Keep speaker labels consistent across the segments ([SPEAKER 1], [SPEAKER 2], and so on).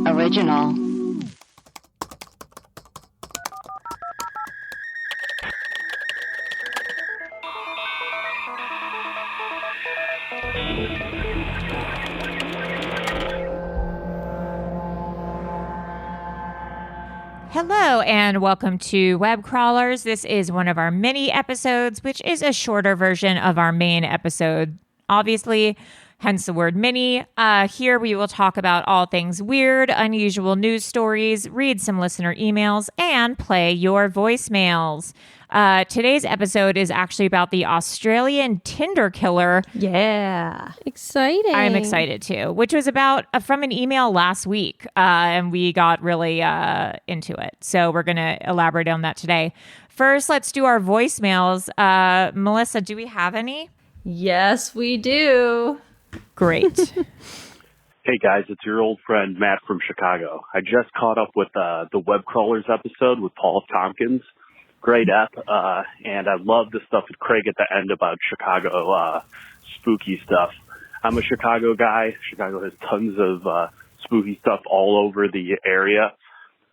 [SPEAKER 1] Original.
[SPEAKER 2] Hello and welcome to Web Crawlers. This is one of our mini episodes, which is a shorter version of our main episode, obviously, hence the word mini. Here we will talk about all things weird, unusual news stories, read some listener emails, and play your voicemails. Today's episode is actually about the Australian Tinder killer.
[SPEAKER 3] Yeah. Exciting.
[SPEAKER 2] I'm excited too, which was about from an email last week. And we got really into it. So we're going to elaborate on that today. First, let's do our voicemails. Melissa, do we have any?
[SPEAKER 3] Yes, we do.
[SPEAKER 2] Great.
[SPEAKER 4] Hey guys, it's your old friend Matt from Chicago. I just caught up with the Web Crawlers episode with Paul Tompkins. Great ep, and I love the stuff with Craig at the end about Chicago spooky stuff. I'm a Chicago guy. Chicago has tons of spooky stuff all over the area.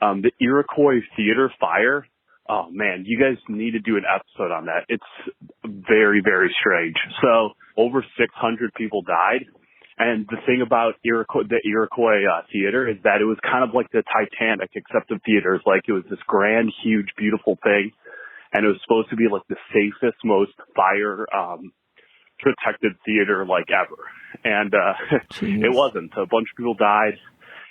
[SPEAKER 4] The Iroquois Theater fire, oh man, you guys need to do an episode on that. It's very, very strange. So over 600 people died. And the thing about the Iroquois Theater is that it was kind of like the Titanic, except of theaters. Like, it was this grand, huge, beautiful thing. And it was supposed to be like the safest, most fire protected theater like ever. And it wasn't. A bunch of people died.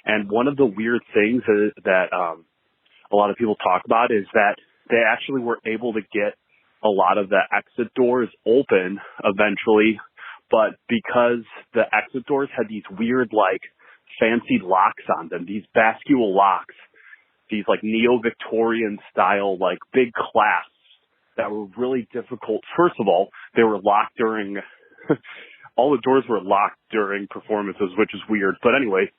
[SPEAKER 4] And one of the weird things that a lot of people talk about is that they actually were able to get a lot of the exit doors open eventually. But because the exit doors had these weird, like, fancy locks on them, these bascule locks, these, like, neo-Victorian style, like, big clasps that were really difficult. First of all, they were locked during, all the doors were locked during performances, which is weird. But anyway,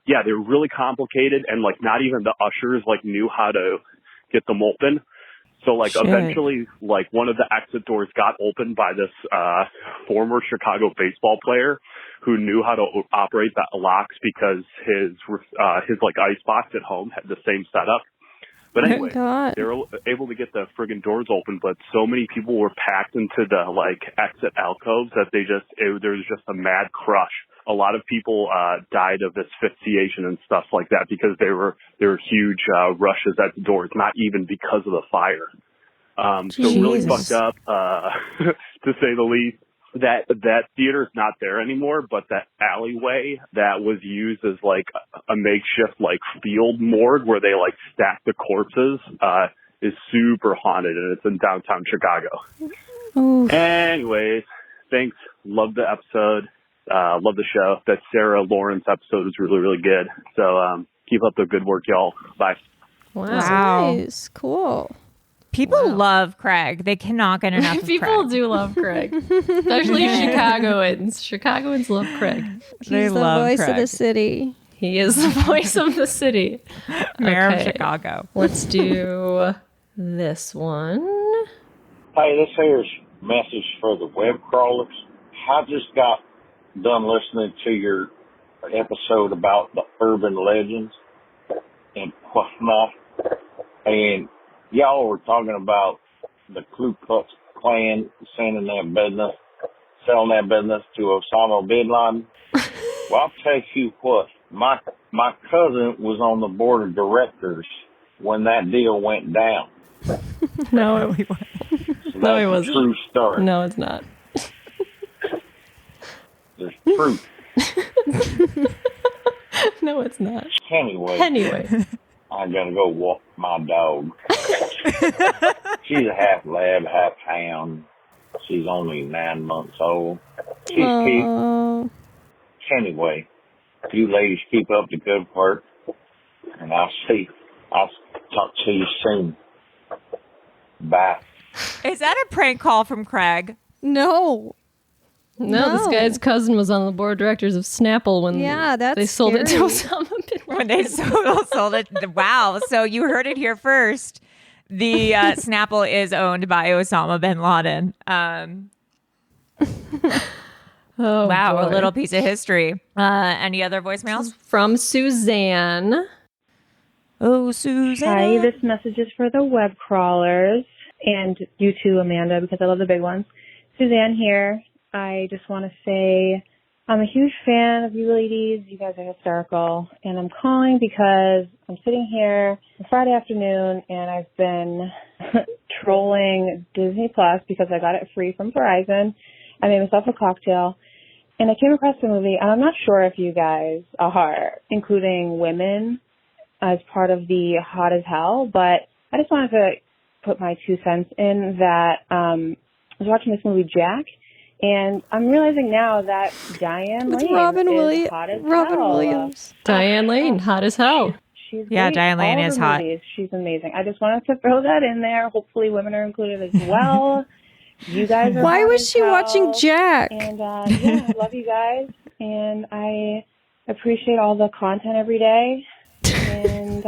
[SPEAKER 4] yeah, they were really complicated, and, like, not even the ushers, like, knew how to get them open. So, like, eventually, like, one of the exit doors got opened by this former Chicago baseball player who knew how to operate the locks because his like, icebox at home had the same setup. But anyway, they were able to get the friggin' doors open, but so many people were packed into the, like, exit alcoves that there was just a mad crush. A lot of people died of asphyxiation and stuff like that because there were huge rushes at the doors, not even because of the fire. So really fucked up, to say the least. That theater is not there anymore, but that alleyway that was used as like a makeshift like field morgue where they like stack the corpses is super haunted, and it's in downtown Chicago. Oof. Anyways, thanks. Love the episode. Love the show. That Sarah Lawrence episode was really, really good. So keep up the good work, y'all. Bye.
[SPEAKER 3] Wow. Nice. Cool.
[SPEAKER 2] People love Craig. They cannot get enough of
[SPEAKER 3] People
[SPEAKER 2] Craig.
[SPEAKER 3] do love Craig. Especially Chicagoans. Chicagoans love Craig.
[SPEAKER 5] He's the voice of the city.
[SPEAKER 3] He is the voice of the city.
[SPEAKER 2] Mayor of Chicago.
[SPEAKER 3] Let's do this one.
[SPEAKER 6] Hey, this here's a message for the web crawlers. I just got done listening to your episode about the urban legends and whatnot, and y'all were talking about the Ku Klux Klan selling that business to Osama bin Laden. Well, I'll tell you what, my cousin was on the board of directors when that deal went down.
[SPEAKER 3] No,
[SPEAKER 6] so no, it wasn't. True story.
[SPEAKER 3] No, it's not.
[SPEAKER 6] There's truth.
[SPEAKER 3] No, it's not.
[SPEAKER 6] Anyway. I gotta go walk my dog. She's a half lab, half hound. She's only 9 months old. She's cute. Anyway, you ladies keep up the good work, and I'll talk to you soon. Bye.
[SPEAKER 2] Is that a prank call from Craig?
[SPEAKER 5] No,
[SPEAKER 3] this guy's cousin was on the board of directors of Snapple when they sold it to Osama bin Laden.
[SPEAKER 2] When they sold it. Wow. So you heard it here first. The Snapple is owned by Osama bin Laden.
[SPEAKER 3] Oh,
[SPEAKER 2] wow,
[SPEAKER 3] boy.
[SPEAKER 2] a little piece of history. Any other voicemails?
[SPEAKER 3] From Suzanne.
[SPEAKER 2] Oh, Suzanne.
[SPEAKER 1] Hi, this message is for the web crawlers and you too, Amanda, because I love the big ones. Suzanne here. I just want to say I'm a huge fan of you ladies. You guys are hysterical. And I'm calling because I'm sitting here on Friday afternoon and I've been trolling Disney Plus because I got it free from Verizon. I made myself a cocktail and I came across the movie, and I'm not sure if you guys are including women as part of the hot as hell, but I just wanted to put my 2 cents in that I was watching this movie Jack, and I'm realizing now that Diane Lane is hot as hell.
[SPEAKER 5] Williams.
[SPEAKER 3] Diane Lane, hot as hell.
[SPEAKER 1] She's
[SPEAKER 2] Yeah,
[SPEAKER 1] great.
[SPEAKER 2] Diane Lane
[SPEAKER 1] All
[SPEAKER 2] is
[SPEAKER 1] her
[SPEAKER 2] hot.
[SPEAKER 1] movies, she's amazing. I just wanted to throw that in there. Hopefully women are included as well. You guys are
[SPEAKER 5] Why
[SPEAKER 1] hot
[SPEAKER 5] was
[SPEAKER 1] as
[SPEAKER 5] she
[SPEAKER 1] hell.
[SPEAKER 5] watching Jack?
[SPEAKER 1] And yeah, I love you guys, and I appreciate all the content every day. And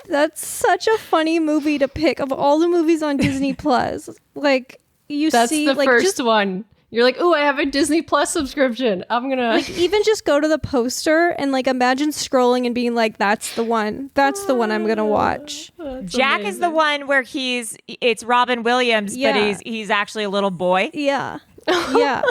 [SPEAKER 5] That's such a funny movie to pick of all the movies on Disney Plus. Like
[SPEAKER 3] That's
[SPEAKER 5] see,
[SPEAKER 3] the
[SPEAKER 5] like
[SPEAKER 3] first
[SPEAKER 5] just
[SPEAKER 3] one. You're like, ooh, I have a Disney Plus subscription. I'm gonna
[SPEAKER 5] like even just go to the poster and like imagine scrolling and being like, "That's the one. That's the one I'm gonna watch."
[SPEAKER 2] Jack is the one where it's Robin Williams,
[SPEAKER 5] Yeah.
[SPEAKER 2] but he's actually a little boy.
[SPEAKER 5] Yeah, yeah.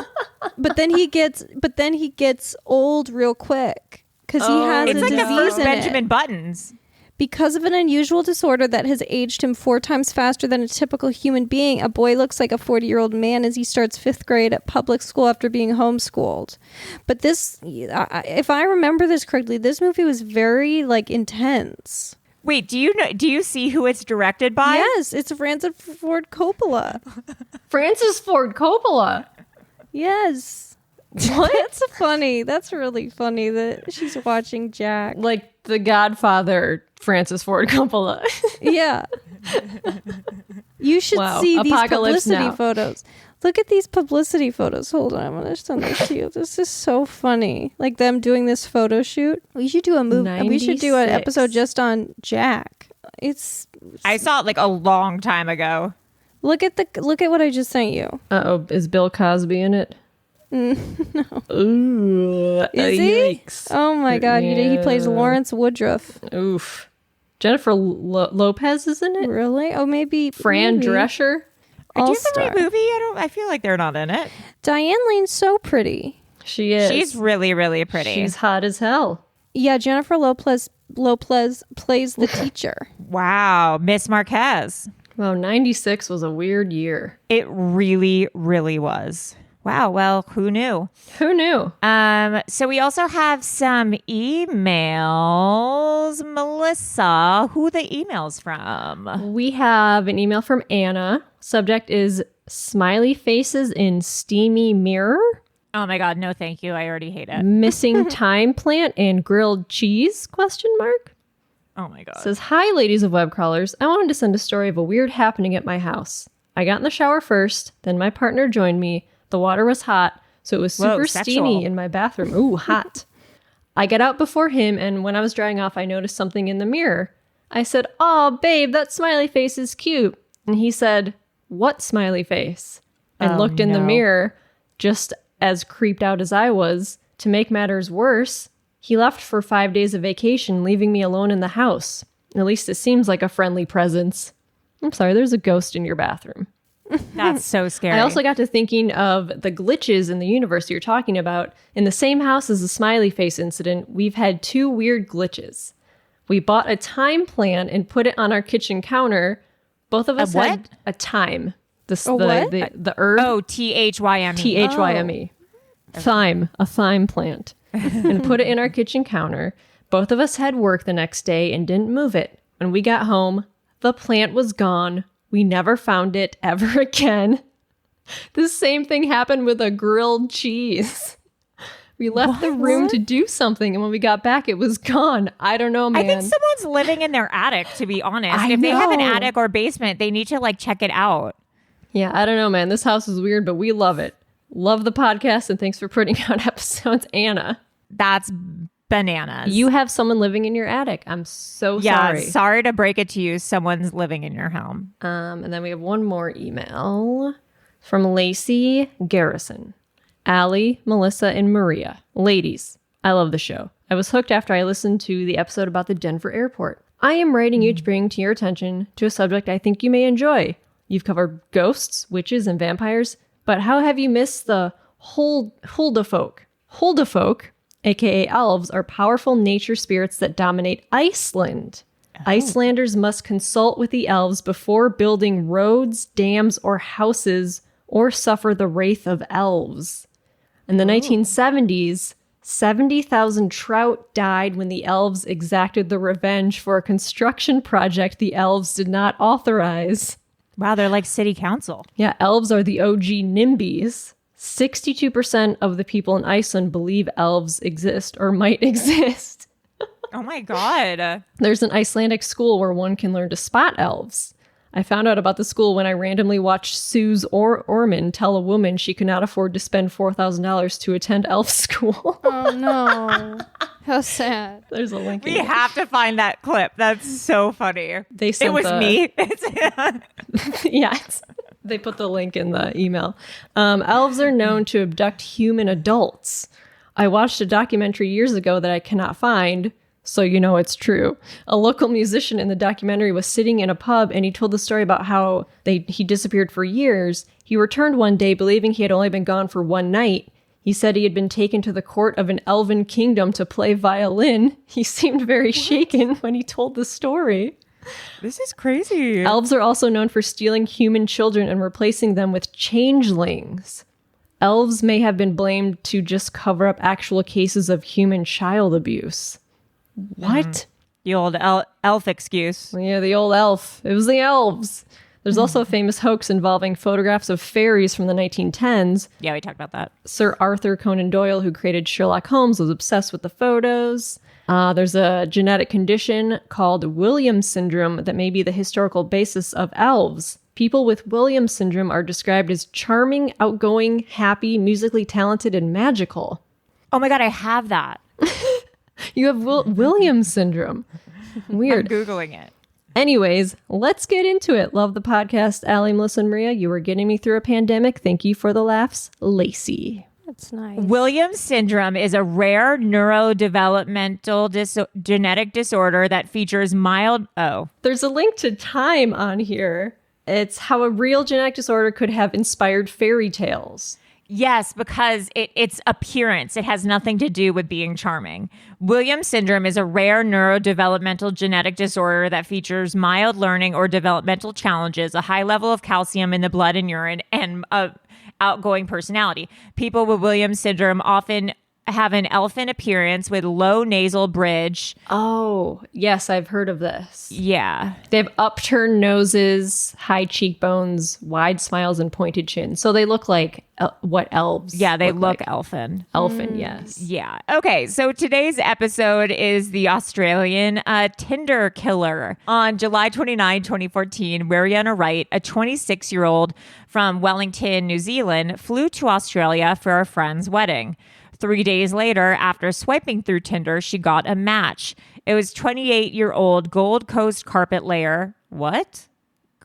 [SPEAKER 5] but then he gets old real quick because he has
[SPEAKER 2] It's
[SPEAKER 5] a
[SPEAKER 2] like the
[SPEAKER 5] disease
[SPEAKER 2] first
[SPEAKER 5] in
[SPEAKER 2] Benjamin
[SPEAKER 5] it.
[SPEAKER 2] Buttons.
[SPEAKER 5] Because of an unusual disorder that has aged him 4 times faster than a typical human being, a boy looks like a 40-year-old man as he starts 5th grade at public school after being homeschooled. But this, if I remember this correctly, this movie was very like intense.
[SPEAKER 2] Wait, do you see who it's directed by?
[SPEAKER 5] Yes, it's Francis Ford Coppola.
[SPEAKER 3] Francis Ford Coppola.
[SPEAKER 5] Yes. What? That's funny. That's really funny that she's watching Jack.
[SPEAKER 3] Like the Godfather, Francis Ford Coppola.
[SPEAKER 5] Yeah. You should see these
[SPEAKER 3] Apocalypse
[SPEAKER 5] publicity
[SPEAKER 3] Now.
[SPEAKER 5] photos. Look at these publicity photos. Hold on, I'm going to send this to you. This is so funny. Like them doing this photo shoot. We should do a movie. We should do an
[SPEAKER 3] 96.
[SPEAKER 5] episode just on Jack.
[SPEAKER 2] I saw it like a long time ago.
[SPEAKER 5] Look at what I just sent you.
[SPEAKER 3] Uh-oh, is Bill Cosby in it?
[SPEAKER 5] No.
[SPEAKER 3] Ooh.
[SPEAKER 5] Is he?
[SPEAKER 3] Yikes.
[SPEAKER 5] Oh my God. He plays
[SPEAKER 3] Yeah.
[SPEAKER 5] Lawrence Woodruff.
[SPEAKER 3] Oof. Jennifer Lopez is in it?
[SPEAKER 5] Really? Oh, maybe.
[SPEAKER 3] Fran
[SPEAKER 5] maybe.
[SPEAKER 3] Drescher?
[SPEAKER 2] Are you
[SPEAKER 5] All-star.
[SPEAKER 2] the right movie? I feel like they're not in it.
[SPEAKER 5] Diane Lane's so pretty.
[SPEAKER 3] She is.
[SPEAKER 2] She's really, really pretty.
[SPEAKER 3] She's hot as hell.
[SPEAKER 5] Yeah, Jennifer Lopez plays the teacher.
[SPEAKER 2] Wow, Miss Marquez.
[SPEAKER 3] Wow, 96 was a weird year.
[SPEAKER 2] It really, really was. Wow. Well, who knew?
[SPEAKER 3] Who knew?
[SPEAKER 2] So we also have some emails. Melissa, who the emails from?
[SPEAKER 3] We have an email from Anna. Subject is smiley faces in steamy mirror,
[SPEAKER 2] Oh my God, no thank you. I already hate it.
[SPEAKER 3] missing time plant, and grilled cheese, question mark.
[SPEAKER 2] Oh my God.
[SPEAKER 3] Says, hi, ladies of web crawlers. I wanted to send a story of a weird happening at my house. I got in the shower first, then my partner joined me. The water was hot, so it was
[SPEAKER 2] Whoa,
[SPEAKER 3] super
[SPEAKER 2] sexual.
[SPEAKER 3] steamy in my bathroom. Ooh, hot. I get out before him, and when I was drying off, I noticed something in the mirror. I said, "Aw, babe, that smiley face is cute." And he said, "What smiley face?" And
[SPEAKER 2] Oh,
[SPEAKER 3] looked in the
[SPEAKER 2] no.
[SPEAKER 3] mirror, just as creeped out as I was. To make matters worse, he left for 5 days of vacation, leaving me alone in the house. At least it seems like a friendly presence. I'm sorry, there's a ghost in your bathroom.
[SPEAKER 2] That's so scary.
[SPEAKER 3] I also got to thinking of the glitches in the universe you're talking about. In the same house as the smiley face incident, we've had 2 weird glitches. We bought a time plan and put it on our kitchen counter. Both of us
[SPEAKER 2] what?
[SPEAKER 3] had a time. The
[SPEAKER 5] what?
[SPEAKER 3] the herb.
[SPEAKER 2] Oh, THYME.
[SPEAKER 3] THYME. Thyme, a thyme plant. And put it in our kitchen counter. Both of us had work the next day and didn't move it. When we got home, the plant was gone. We never found it ever again. The same thing happened with a grilled cheese. We left the room to do something, and when we got back, it was gone. I don't know, man.
[SPEAKER 2] I think someone's living in their attic, to be honest.
[SPEAKER 3] I
[SPEAKER 2] If they have an
[SPEAKER 3] know.
[SPEAKER 2] attic or basement, they need to like check it out.
[SPEAKER 3] Yeah, I don't know, man. This house is weird, but we love it. Love the podcast, and thanks for putting out episodes, Anna.
[SPEAKER 2] That's bananas.
[SPEAKER 3] You have someone living in your attic. I'm so sorry.
[SPEAKER 2] Sorry to break it to you. Someone's living in your home.
[SPEAKER 3] And then we have one more email. From Lacey Garrison. Allie, Melissa, and Maria. Ladies, I love the show. I was hooked after I listened to the episode about the Denver airport. I am writing you to bring to your attention to a subject I think you may enjoy. You've covered ghosts, witches, and vampires, but how have you missed the Huldafolk? Huldafolk, aka elves, are powerful nature spirits that dominate Iceland. Oh. Icelanders must consult with the elves before building roads, dams, or houses, or suffer the wrath of elves. In the 1970s, 70,000 trout died when the elves exacted the revenge for a construction project the elves did not authorize.
[SPEAKER 2] Wow, they're like city council.
[SPEAKER 3] Yeah, elves are the OG NIMBYs. 62% of the people in Iceland believe elves exist or might exist.
[SPEAKER 2] Oh my God.
[SPEAKER 3] There's an Icelandic school where one can learn to spot elves. I found out about the school when I randomly watched Suze Orman tell a woman she could not afford to spend $4,000 to attend elf school.
[SPEAKER 5] Oh no. How sad.
[SPEAKER 3] There's a link.
[SPEAKER 2] We have to find that clip. That's so funny.
[SPEAKER 3] They sent
[SPEAKER 2] it was me.
[SPEAKER 3] Yeah, they put the link in the email. Elves are known to abduct human adults. I watched a documentary years ago that I cannot find, so you know it's true. A local musician in the documentary was sitting in a pub and he told the story about how he disappeared for years. He returned one day believing he had only been gone for one night. He said he had been taken to the court of an elven kingdom to play violin. He seemed very shaken when he told the story.
[SPEAKER 2] This is crazy.
[SPEAKER 3] Elves are also known for stealing human children and replacing them with changelings. Elves may have been blamed to just cover up actual cases of human child abuse. What?
[SPEAKER 2] The old elf excuse.
[SPEAKER 3] Yeah, the old elf. It was the elves. There's also a famous hoax involving photographs of fairies from the 1910s.
[SPEAKER 2] Yeah, we talked about that.
[SPEAKER 3] Sir Arthur Conan Doyle, who created Sherlock Holmes, was obsessed with the photos. There's a genetic condition called Williams syndrome that may be the historical basis of elves. People with Williams syndrome are described as charming, outgoing, happy, musically talented, and magical.
[SPEAKER 2] Oh my God, I have that.
[SPEAKER 3] You have Williams syndrome. Weird.
[SPEAKER 2] I'm Googling it.
[SPEAKER 3] Anyways, let's get into it. Love the podcast, Allie, Melissa, and Maria. You were getting me through a pandemic. Thank you for the laughs, Lacey.
[SPEAKER 5] That's nice.
[SPEAKER 2] Williams syndrome is a rare neurodevelopmental genetic disorder that features mild... Oh.
[SPEAKER 3] There's a link to Time on here. It's how a real genetic disorder could have inspired fairy tales.
[SPEAKER 2] Yes, because its appearance. It has nothing to do with being charming. Williams syndrome is a rare neurodevelopmental genetic disorder that features mild learning or developmental challenges, a high level of calcium in the blood and urine, and outgoing personality. People with Williams syndrome often have an elfin appearance with low nasal bridge.
[SPEAKER 3] Oh, yes, I've heard of this.
[SPEAKER 2] Yeah.
[SPEAKER 3] They have upturned noses, high cheekbones, wide smiles, and pointed chins. So they look like what elves
[SPEAKER 2] Yeah, they look
[SPEAKER 3] like.
[SPEAKER 2] elfin.
[SPEAKER 3] Elfin, yes.
[SPEAKER 2] Yeah. Okay, so today's episode is the Australian Tinder killer. On July 29, 2014, Warriena Wright, a 26-year-old from Wellington, New Zealand, flew to Australia for a friend's wedding. 3 days later, after swiping through Tinder, she got a match. It was 28-year-old Gold Coast carpet layer. What?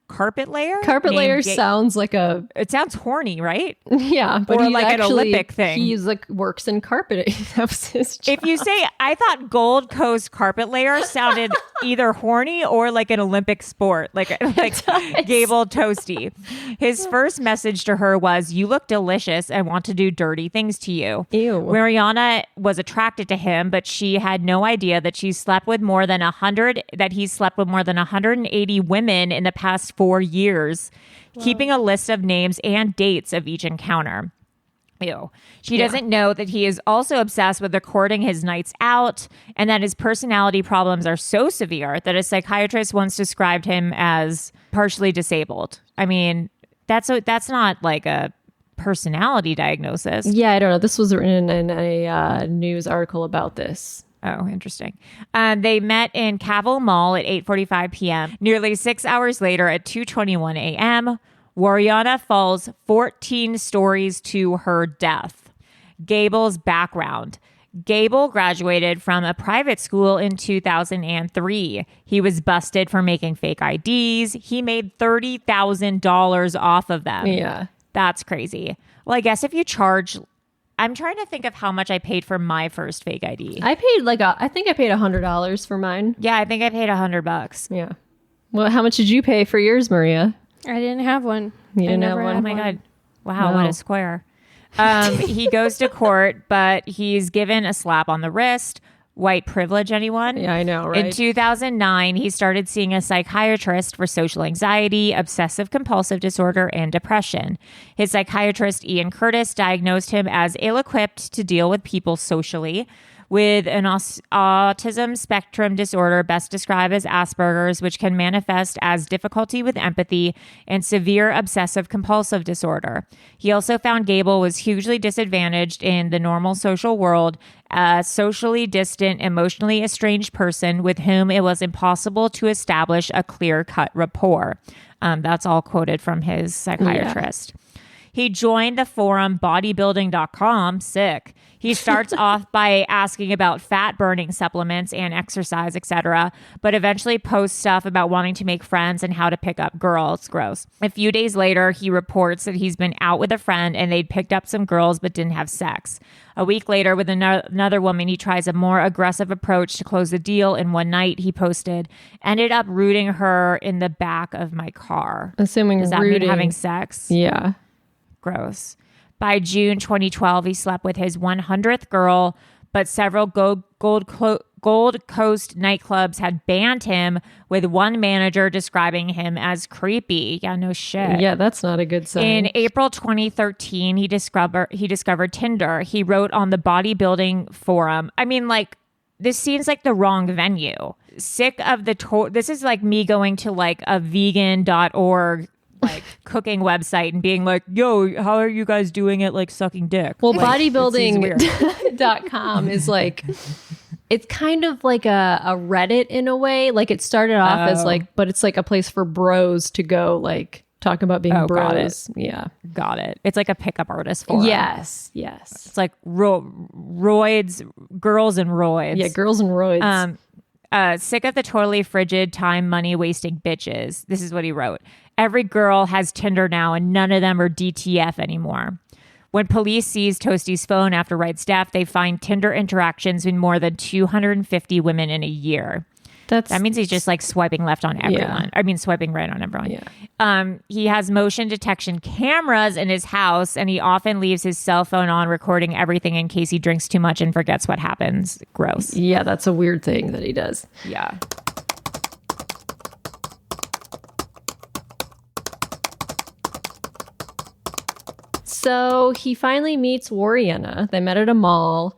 [SPEAKER 2] Carpet layer?
[SPEAKER 3] Carpet layer sounds like a...
[SPEAKER 2] It sounds horny, right?
[SPEAKER 3] Yeah, but
[SPEAKER 2] or like an Olympic thing.
[SPEAKER 3] He's like works in carpeting. That was his job.
[SPEAKER 2] If you say, I thought Gold Coast carpet layer sounded either horny or like an Olympic sport, like Gable Tostee. His first message to her was, "You look delicious and want to do dirty things to you."
[SPEAKER 3] Ew.
[SPEAKER 2] Warriena was attracted to him, but she had no idea that he slept with more than 180 women in the past 4 years, keeping a list of names and dates of each encounter. Ew. She doesn't know that he is also obsessed with recording his nights out and that his personality problems are so severe that a psychiatrist once described him as partially disabled. I mean, that's not like a personality diagnosis.
[SPEAKER 3] Yeah, I don't know. This was written in a news article about this.
[SPEAKER 2] Oh, interesting. They met in Cavill Mall at 8:45 p.m. Nearly 6 hours later at 2:21 a.m., Warriena falls 14 stories to her death. Gable's background. Gable graduated from a private school in 2003. He was busted for making fake IDs. He made $30,000 off of them.
[SPEAKER 3] Yeah.
[SPEAKER 2] That's crazy. Well, I guess if you charge, I'm trying to think of how much I paid for my first fake ID.
[SPEAKER 3] I paid I think I paid $100 for mine.
[SPEAKER 2] Yeah, I think I paid $100.
[SPEAKER 3] Yeah. Well, how much did you pay for yours, Maria?
[SPEAKER 5] I didn't have one.
[SPEAKER 3] You didn't have
[SPEAKER 5] never
[SPEAKER 3] one?
[SPEAKER 2] Oh
[SPEAKER 5] had
[SPEAKER 2] my
[SPEAKER 5] one.
[SPEAKER 2] God. Wow, what
[SPEAKER 3] No.
[SPEAKER 2] a square. He goes to court, but he's given a slap on the wrist. White privilege, anyone?
[SPEAKER 3] Yeah, I know, right?
[SPEAKER 2] In 2009, he started seeing a psychiatrist for social anxiety, obsessive compulsive disorder, and depression. His psychiatrist, Ian Curtis, diagnosed him as ill-equipped to deal with people socially, with an autism spectrum disorder best described as Asperger's, which can manifest as difficulty with empathy and severe obsessive compulsive disorder. He also found Gable was hugely disadvantaged in the normal social world, a socially distant, emotionally estranged person with whom it was impossible to establish a clear-cut rapport. That's all quoted from his psychiatrist. He joined the forum bodybuilding.com, sick. He starts off by asking about fat burning supplements and exercise, etc., but eventually posts stuff about wanting to make friends and how to pick up girls. Gross. A few days later, he reports that he's been out with a friend and they'd picked up some girls but didn't have sex. A week later, with another woman, he tries a more aggressive approach to close the deal, and one night he posted, ended up rooting her in the back of my car.
[SPEAKER 3] Assuming
[SPEAKER 2] Does that
[SPEAKER 3] rooting.
[SPEAKER 2] mean having sex?
[SPEAKER 3] Yeah.
[SPEAKER 2] Gross. By June 2012, he slept with his 100th girl, but several Gold Coast nightclubs had banned him, with one manager describing him as creepy. Yeah, no shit.
[SPEAKER 3] Yeah, that's not a good sign.
[SPEAKER 2] In April 2013, he discovered Tinder. He wrote on the bodybuilding forum. I mean, like, this seems like the wrong venue. Sick of the this is like me going to like a vegan.org like cooking website and being like, yo, how are you guys doing it, like sucking dick?
[SPEAKER 3] Well,
[SPEAKER 2] like,
[SPEAKER 3] bodybuilding.com is like, it's kind of like a Reddit in a way. Like it started off as like, but it's like a place for bros to go like talk about being bros. Yeah.
[SPEAKER 2] Got it. It's like a pickup artist forum.
[SPEAKER 3] Yes.
[SPEAKER 2] It's like roids, girls and roids.
[SPEAKER 3] Yeah, girls and roids.
[SPEAKER 2] Sick of the totally frigid, time, money wasting bitches. This is what he wrote. Every girl has Tinder now and none of them are DTF anymore. When police seized Tostee's phone after Wright's death, they find Tinder interactions with more than 250 women in a year. That means he's just like swiping left on everyone.
[SPEAKER 3] Yeah.
[SPEAKER 2] I mean, swiping right on everyone.
[SPEAKER 3] Yeah.
[SPEAKER 2] He has motion detection cameras in his house, and he often leaves his cell phone on, recording everything in case he drinks too much and forgets what happens. Gross.
[SPEAKER 3] Yeah, that's a weird thing that he does.
[SPEAKER 2] Yeah.
[SPEAKER 3] So he finally meets Warriena. They met at a mall.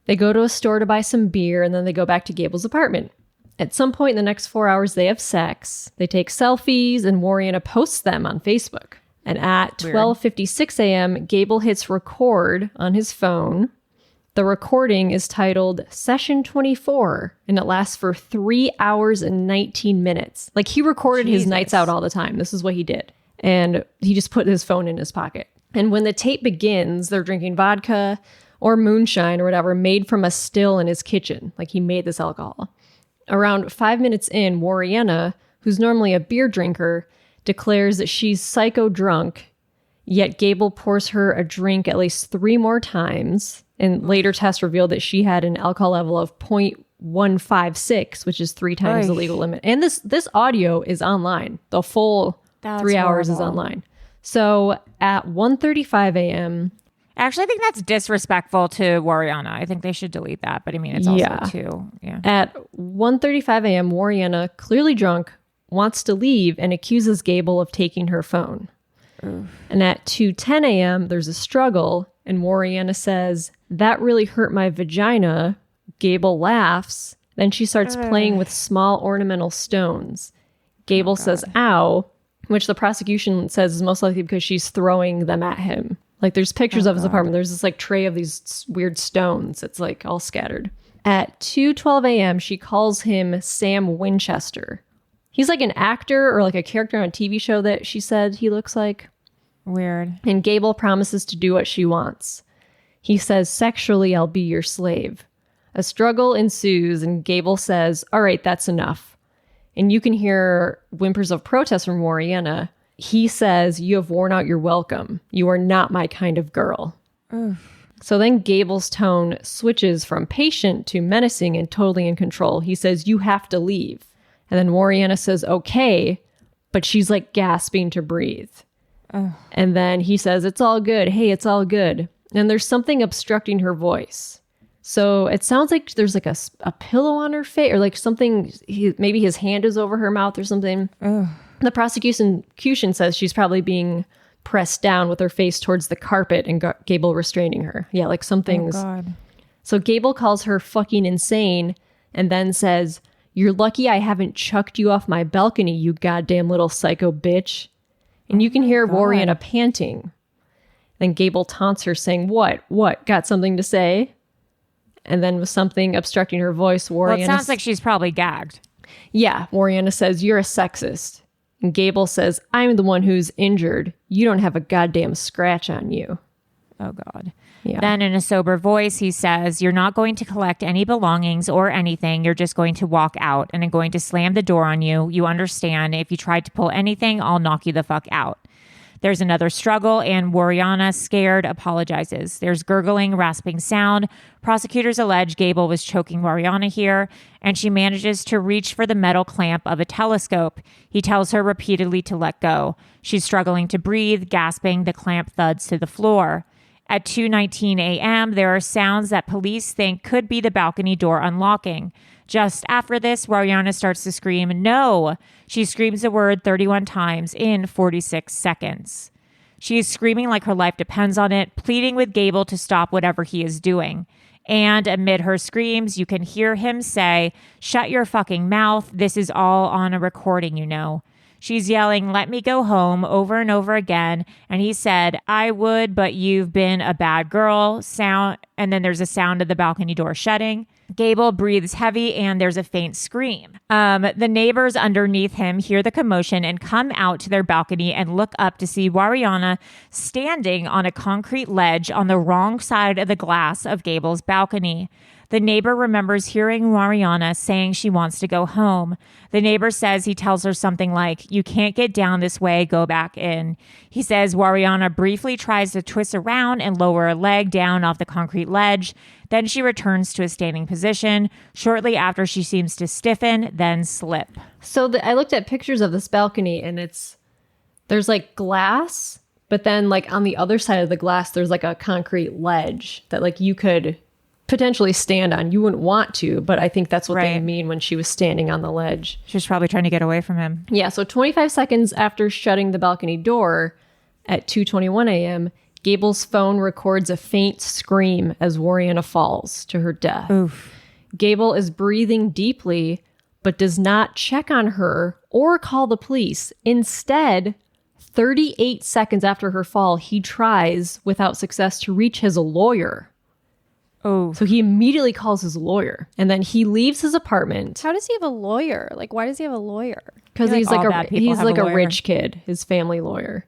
[SPEAKER 3] They go to a store to buy some beer, and then they go back to Gable's apartment. At some point in the next 4 hours, they have sex. They take selfies, and Warriena posts them on Facebook. And at 12:56 a.m., Gable hits record on his phone. The recording is titled Session 24, and it lasts for 3 hours and 19 minutes. Like, he recorded his nights out all the time. This is what he did. And he just put his phone in his pocket. And when the tape begins, they're drinking vodka or moonshine or whatever made from a still in his kitchen. Like, he made this alcohol. Around 5 minutes in, Warriena, who's normally a beer drinker, declares that she's psycho drunk, yet Gable pours her a drink at least 3 more times, and later tests revealed that she had an alcohol level of 0.156, which is 3 times the legal limit. And this audio is online. The full 3 hours is online. So at 1:35 a.m.,
[SPEAKER 2] Actually, I think that's disrespectful to Warriena. I think they should delete that. But I mean, it's also too. Yeah.
[SPEAKER 3] At 1:35 a.m., Warriena, clearly drunk, wants to leave and accuses Gable of taking her phone. And at 2:10 a.m., there's a struggle, and Warriena says, "That really hurt my vagina." Gable laughs. Then she starts playing with small ornamental stones. Gable says, "Ow," which the prosecution says is most likely because she's throwing them at him. Like, there's pictures of his apartment. There's this like tray of these weird stones. It's like all scattered. At 2:12 a.m., she calls him Sam Winchester. He's like an actor or like a character on a TV show that she said he looks like.
[SPEAKER 2] Weird.
[SPEAKER 3] And Gable promises to do what she wants. He says, "Sexually, I'll be your slave." A struggle ensues, and Gable says, "All right, that's enough." And you can hear whimpers of protest from Warriena. he says, "You have worn out your welcome. You are not my kind of girl." So then Gable's tone switches from patient to menacing and totally in control. He says, "You have to leave." And then Warriena says, "Okay," but she's like gasping to breathe. And then he says, "It's all good. Hey, it's all good." And there's something obstructing her voice. So it sounds like there's like a pillow on her face, or like something, maybe his hand is over her mouth or something. The prosecution says she's probably being pressed down with her face towards the carpet and Gable restraining her. Yeah, like something's...
[SPEAKER 2] Oh, God.
[SPEAKER 3] So Gable calls her fucking insane and then says, "You're lucky I haven't chucked you off my balcony, you goddamn little psycho bitch." And you can hear Warriena panting. Then Gable taunts her saying, What? Got something to say?" And then with something obstructing her voice, Warriena...
[SPEAKER 2] Well, it sounds like she's probably gagged.
[SPEAKER 3] Yeah, Warriena says, "You're a sexist." And Gable says, "I'm the one who's injured. You don't have a goddamn scratch on you."
[SPEAKER 2] Oh, God.
[SPEAKER 3] Yeah.
[SPEAKER 2] Then in a sober voice, he says, "You're not going to collect any belongings or anything. You're just going to walk out, and I'm going to slam the door on you. You understand? If you tried to pull anything, I'll knock you the fuck out." There's another struggle, and Warriena, scared, apologizes. There's gurgling, rasping sound. Prosecutors allege Gable was choking Warriena here, and she manages to reach for the metal clamp of a telescope. He tells her repeatedly to let go. She's struggling to breathe, gasping. The clamp thuds to the floor. At 2:19 a.m., there are sounds that police think could be the balcony door unlocking. Just after this, Warriena starts to scream, "No!" She screams the word 31 times in 46 seconds. She is screaming like her life depends on it, pleading with Gable to stop whatever he is doing. And amid her screams, you can hear him say, "Shut your fucking mouth. This is all on a recording, you know." She's yelling, "Let me go home," over and over again. And he said, "I would, but you've been a bad girl." And then there's a sound of the balcony door shutting. Gable breathes heavy and there's a faint scream. The neighbors underneath him hear the commotion and come out to their balcony and look up to see Warriena standing on a concrete ledge on the wrong side of the glass of Gable's balcony. The neighbor remembers hearing Warriena saying she wants to go home. The neighbor says he tells her something like, "You can't get down this way, go back in." He says Warriena briefly tries to twist around and lower a leg down off the concrete ledge. Then she returns to a standing position. Shortly after, she seems to stiffen, then slip.
[SPEAKER 3] So I looked at pictures of this balcony and there's like glass, but then like on the other side of the glass, there's like a concrete ledge that like you could potentially stand on. You wouldn't want to, but I think that's what they mean when she was standing on the ledge.
[SPEAKER 2] She was probably trying to get away from him.
[SPEAKER 3] Yeah, so 25 seconds after shutting the balcony door at 2:21 a.m., Gable's phone records a faint scream as Warriena falls to her death.
[SPEAKER 2] Oof.
[SPEAKER 3] Gable is breathing deeply, but does not check on her or call the police. Instead, 38 seconds after her fall, he tries, without success, to reach his lawyer.
[SPEAKER 2] Oh.
[SPEAKER 3] So he immediately calls his lawyer, and then he leaves his apartment.
[SPEAKER 5] How does he have a lawyer? Like, why does he have a lawyer?
[SPEAKER 3] Because he's
[SPEAKER 2] all
[SPEAKER 3] like
[SPEAKER 2] bad people have
[SPEAKER 3] a
[SPEAKER 2] a lawyer.
[SPEAKER 3] rich kid, his family lawyer.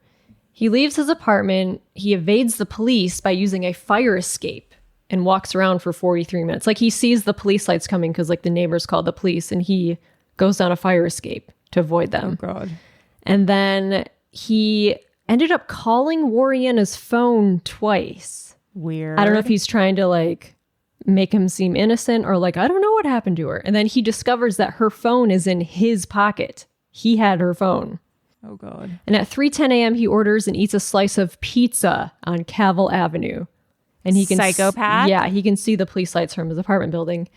[SPEAKER 3] He leaves his apartment. He evades the police by using a fire escape and walks around for 43 minutes. Like he sees the police lights coming because like the neighbors called the police, and he goes down a fire escape to avoid them.
[SPEAKER 2] Oh, God.
[SPEAKER 3] And then he ended up calling Warriena's phone twice.
[SPEAKER 2] Weird.
[SPEAKER 3] I don't know if he's trying to like make him seem innocent or like, I don't know what happened to her. And then he discovers that her phone is in his pocket. He had her phone.
[SPEAKER 2] Oh, God.
[SPEAKER 3] And at 3:10 a.m., he orders and eats a slice of pizza on Cavell Avenue. And he can
[SPEAKER 2] Psychopath?
[SPEAKER 3] Yeah, he can see the police lights from his apartment building.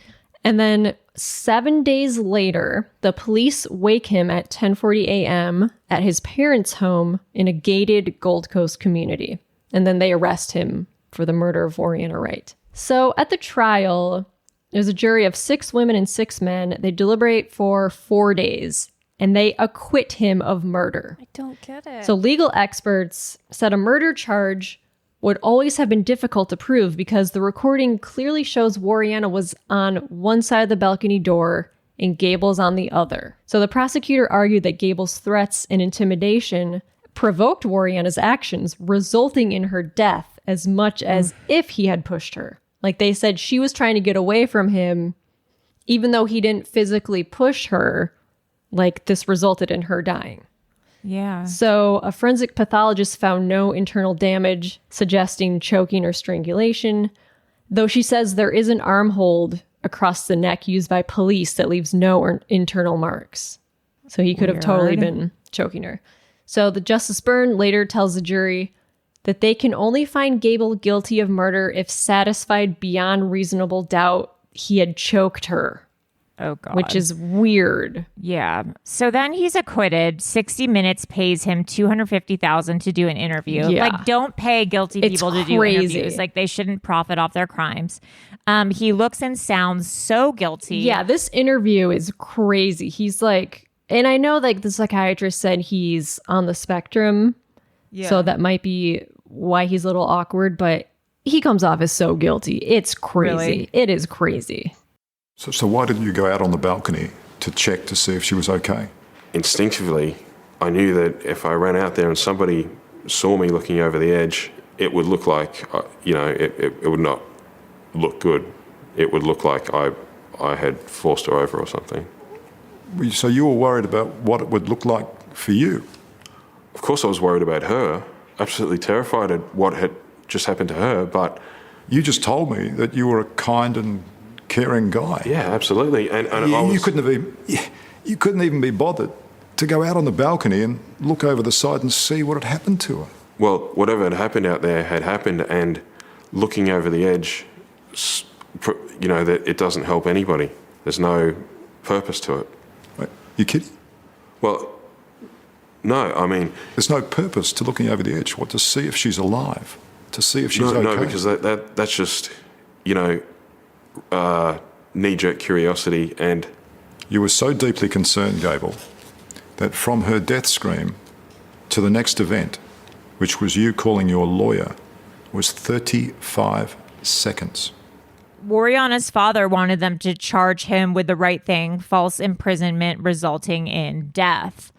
[SPEAKER 3] And then 7 days later, the police wake him at 10:40 a.m. at his parents' home in a gated Gold Coast community. And then they arrest him for the murder of Warriena Wright. So at the trial, there's a jury of 6 women and 6 men. They deliberate for 4 days, and they acquit him of murder.
[SPEAKER 5] I don't get it.
[SPEAKER 3] So legal experts said a murder charge would always have been difficult to prove because the recording clearly shows Warriena was on one side of the balcony door and Gable's on the other. So the prosecutor argued that Gable's threats and intimidation provoked Warriena's actions, resulting in her death as much as if he had pushed her. Like they said, she was trying to get away from him, even though he didn't physically push her, like this resulted in her dying.
[SPEAKER 2] Yeah.
[SPEAKER 3] So a forensic pathologist found no internal damage, suggesting choking or strangulation, though she says there is an arm hold across the neck used by police that leaves no internal marks. So he could have totally been choking her. So the Justice Byrne later tells the jury that they can only find Gable guilty of murder if satisfied beyond reasonable doubt he had choked her.
[SPEAKER 2] Oh, God.
[SPEAKER 3] Which is weird.
[SPEAKER 2] Yeah. So then he's acquitted. 60 Minutes pays him $250,000 to do an interview.
[SPEAKER 3] Yeah.
[SPEAKER 2] Like, don't pay guilty people to do interviews. Like, they shouldn't profit off their crimes. He looks and sounds so guilty.
[SPEAKER 3] Yeah, this interview is crazy. He's like, and I know like the psychiatrist said he's on the spectrum. Yeah. So that might be why he's a little awkward, but he comes off as so guilty. It's crazy. Really? It is crazy.
[SPEAKER 7] So why didn't you go out on the balcony to check to see if she was okay?
[SPEAKER 8] Instinctively, I knew that if I ran out there and somebody saw me looking over the edge, it would look like, it would not look good. It would look like I had forced her over or something.
[SPEAKER 7] So you were worried about what it would look like for you?
[SPEAKER 8] Of course I was worried about her, absolutely terrified at what had just happened to her, but...
[SPEAKER 7] You just told me that you were a kind and caring guy.
[SPEAKER 8] Yeah, absolutely. And
[SPEAKER 7] you couldn't even be bothered to go out on the balcony and look over the side and see what had happened to her.
[SPEAKER 8] Well, whatever had happened out there had happened, and looking over the edge, that it doesn't help anybody. There's no purpose to it.
[SPEAKER 7] Wait, you kidding?
[SPEAKER 8] Well, no, I mean...
[SPEAKER 7] There's no purpose to looking over the edge. What, to see if she's alive? To see if she's okay?
[SPEAKER 8] No, because that's just, knee-jerk curiosity. And
[SPEAKER 7] you were so deeply concerned, Gable, that from her death scream to the next event, which was you calling your lawyer, was 35 seconds.
[SPEAKER 2] Warriena's father wanted them to charge him with the right thing, false imprisonment resulting in death.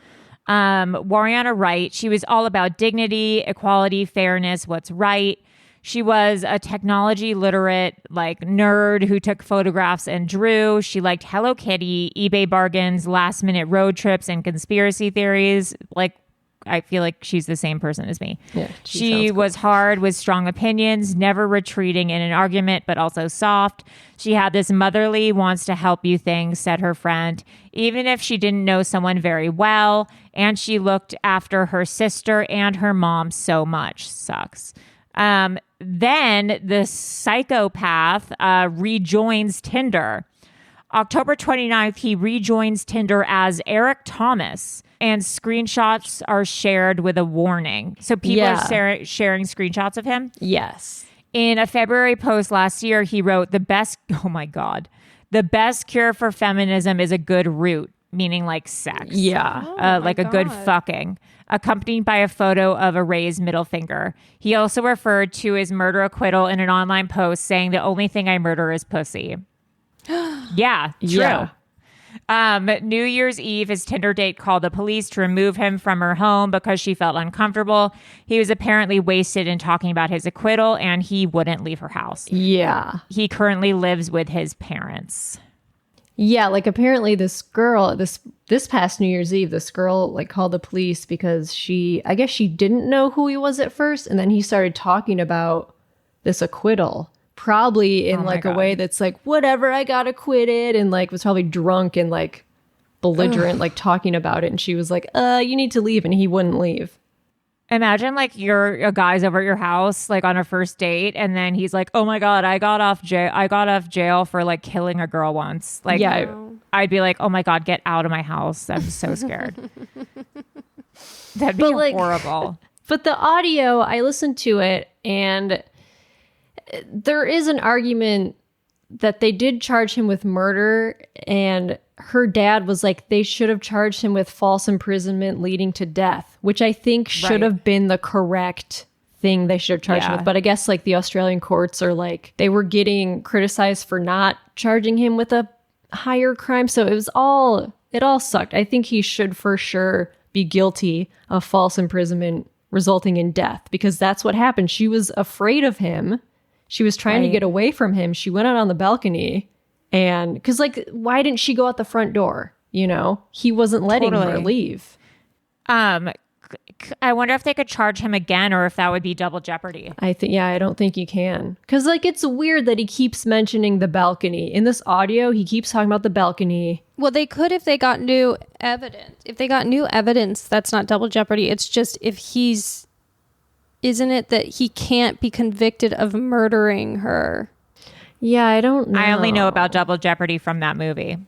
[SPEAKER 2] Warriena Wright, she was all about dignity, equality, fairness, what's right. She was a technology literate, nerd who took photographs and drew. She liked Hello Kitty, eBay bargains, last minute road trips, and conspiracy theories. I feel like she's the same person as me.
[SPEAKER 3] Yeah,
[SPEAKER 2] she was hard with strong opinions, never retreating in an argument, but also soft. She had this motherly, wants to help you thing, said her friend, even if she didn't know someone very well. And she looked after her sister and her mom so much. Sucks. Then the psychopath rejoins Tinder. October 29th, he rejoins Tinder as Eric Thomas, and screenshots are shared with a warning. So people are sharing screenshots of him?
[SPEAKER 3] Yes.
[SPEAKER 2] In a February post last year, he wrote, the best cure for feminism is a good root, meaning like sex.
[SPEAKER 3] Yeah.
[SPEAKER 2] A good fucking, accompanied by a photo of a raised middle finger. He also referred to his murder acquittal in an online post saying the only thing I murder is pussy. Yeah, true.
[SPEAKER 3] Yeah.
[SPEAKER 2] New Year's Eve, his Tinder date called the police to remove him from her home because she felt uncomfortable. He was apparently wasted in talking about his acquittal, and he wouldn't leave her house.
[SPEAKER 3] Yeah.
[SPEAKER 2] He currently lives with his parents.
[SPEAKER 3] Yeah, apparently this girl, this past New Year's Eve, this girl called the police because I guess she didn't know who he was at first, and then he started talking about this acquittal. Probably in a way that's whatever, I got acquitted, and was probably drunk and belligerent, talking about it. And she was like, you need to leave. And he wouldn't leave.
[SPEAKER 2] Imagine you're a guy's over at your house, on a first date. And then he's like, oh my God, I got off jail for killing a girl once. I'd be like, oh my God, get out of my house. I'm so scared. That'd be horrible.
[SPEAKER 3] But the audio, I listened to it, and there is an argument that they did charge him with murder, and her dad was like, they should have charged him with false imprisonment leading to death, which I think should have been the correct thing they should have charged him with. But I guess the Australian courts are they were getting criticized for not charging him with a higher crime. So it all sucked. I think he should for sure be guilty of false imprisonment resulting in death, because that's what happened. She was afraid of him. She was trying to get away from him. She went out on the balcony, and because why didn't she go out the front door? He wasn't letting her leave.
[SPEAKER 2] I wonder if they could charge him again or if that would be double jeopardy.
[SPEAKER 3] I don't think you can. Because, like, it's weird that he keeps mentioning the balcony. In this audio, he keeps talking about the balcony.
[SPEAKER 5] Well, they could if they got new evidence. If they got new evidence, that's not double jeopardy. It's just if he's... Isn't it that he can't be convicted of murdering her?
[SPEAKER 3] Yeah, I don't know.
[SPEAKER 2] I only know about double jeopardy from that movie.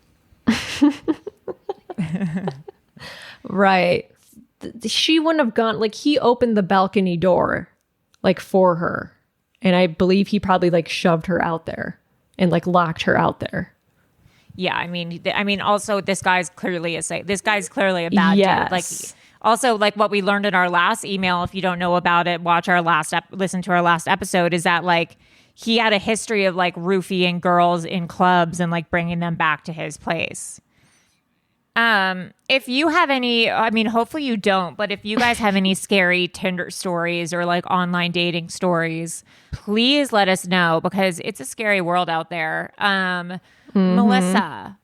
[SPEAKER 3] Right. She wouldn't have gone, like, he opened the balcony door, like, for her. And I believe he probably, like, shoved her out there and, like, locked her out there.
[SPEAKER 2] Yeah, I mean, also, this guy's clearly a bad dude. Like, also, like, what we learned in our last email, if you don't know about it, listen to our last episode, is that, like, he had a history of, like, roofing girls in clubs and, like, bringing them back to his place. If you have any, I mean, hopefully you don't, but if you guys have any scary Tinder stories or like online dating stories, please let us know because it's a scary world out there. Melissa,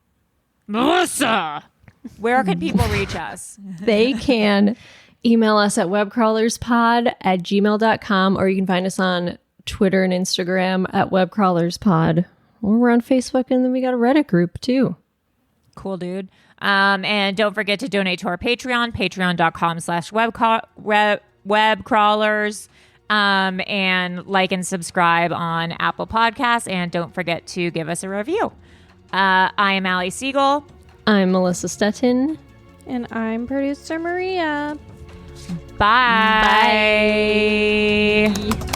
[SPEAKER 2] where can people reach us?
[SPEAKER 3] They can email us at webcrawlerspod@gmail.com, or you can find us on Twitter and Instagram at webcrawlerspod. Or we're on Facebook, and then we got a Reddit group too.
[SPEAKER 2] Cool, dude. And don't forget to donate to our Patreon, patreon.com/webcrawlers. And like and subscribe on Apple Podcasts. And don't forget to give us a review. I am Allie Siegel.
[SPEAKER 3] I'm Melissa Stettin.
[SPEAKER 5] And I'm producer Maria.
[SPEAKER 2] Bye. Bye.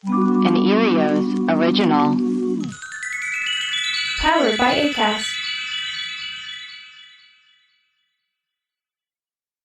[SPEAKER 9] An Erios original.
[SPEAKER 5] Powered by Acast.